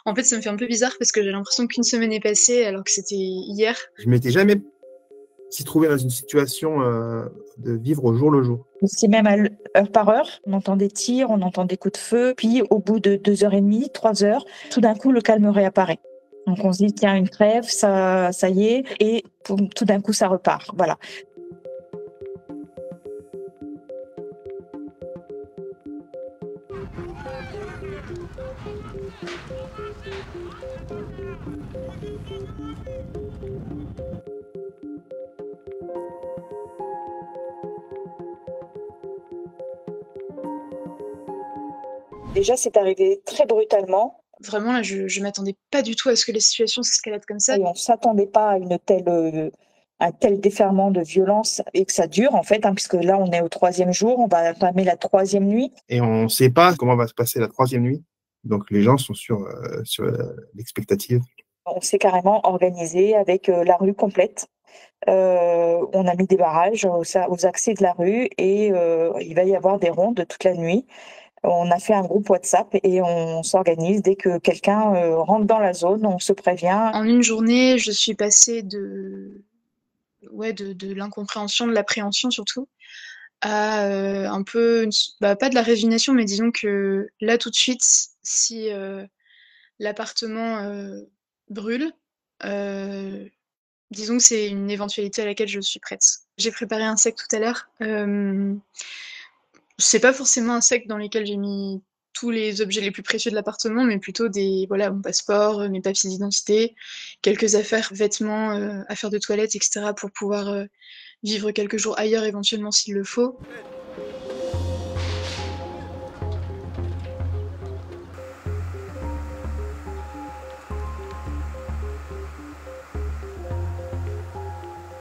En fait, ça me fait un peu bizarre parce que j'ai l'impression qu'une semaine est passée alors que c'était hier. Je m'étais jamais s'y trouvé dans une situation de vivre au jour le jour. C'est même heure par heure. On entend des tirs, on entend des coups de feu. Puis au bout de 2 heures et demie, 3 heures, tout d'un coup, le calme réapparaît. Donc on se dit, tiens, une trêve, ça y est. Et tout d'un coup, ça repart. Voilà. Déjà, c'est arrivé très brutalement. Vraiment, là, je m'attendais pas du tout à ce que la situation s'escalade comme ça. Et on ne s'attendait pas à un tel déferlement de violence et que ça dure, en fait, puisque là, on est au 3e jour, on va entamer la 3e nuit. Et on ne sait pas comment va se passer la 3e nuit. Donc les gens sont sur l'expectative. On s'est carrément organisé avec la rue complète. On a mis des barrages aux accès de la rue et il va y avoir des rondes toute la nuit. On a fait un groupe WhatsApp et on s'organise. Dès que quelqu'un rentre dans la zone, on se prévient. En une journée, je suis passée de l'incompréhension, de l'appréhension surtout, à un peu, pas de la résignation, mais disons que là, tout de suite, si l'appartement brûle, euh, disons que c'est une éventualité à laquelle je suis prête. J'ai préparé un sac tout à l'heure. C'est pas forcément un sac dans lequel j'ai mis tous les objets les plus précieux de l'appartement, mais plutôt voilà, mon passeport, mes papiers d'identité, quelques affaires, vêtements, affaires de toilette, etc. pour pouvoir vivre quelques jours ailleurs éventuellement s'il le faut.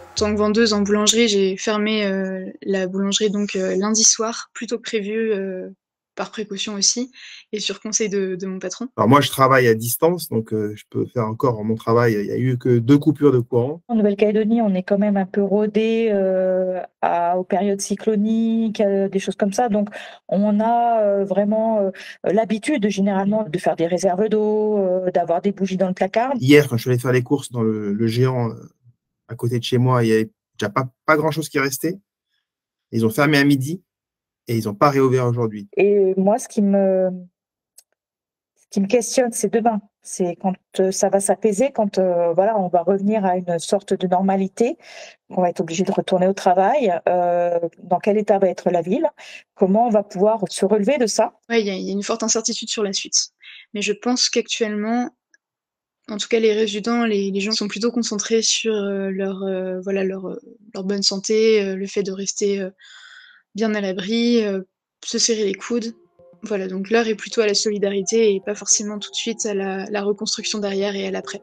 En tant que vendeuse en boulangerie, j'ai fermé la boulangerie donc lundi soir, plutôt que prévu, par précaution aussi, et sur conseil de mon patron. Alors moi, je travaille à distance, donc je peux faire encore mon travail. Il n'y a eu que 2 coupures de courant. En Nouvelle-Calédonie, on est quand même un peu rodé aux périodes cycloniques, des choses comme ça. Donc, on a vraiment l'habitude, généralement, de faire des réserves d'eau, d'avoir des bougies dans le placard. Hier, quand je suis allé faire les courses dans le géant à côté de chez moi, il n'y avait déjà pas grand-chose qui restait. Ils ont fermé à midi et ils n'ont pas réouvert aujourd'hui. Et moi, ce qui me questionne, c'est demain. C'est quand ça va s'apaiser, quand voilà, on va revenir à une sorte de normalité, on va être obligé de retourner au travail. Dans quel état va être la ville? Comment on va pouvoir se relever de ça? Ouais, il y a une forte incertitude sur la suite. Mais je pense qu'actuellement, en tout cas les résidents, les gens sont plutôt concentrés sur leur bonne santé, le fait de rester bien à l'abri, se serrer les coudes. Voilà, donc l'heure est plutôt à la solidarité et pas forcément tout de suite à la reconstruction derrière et à l'après.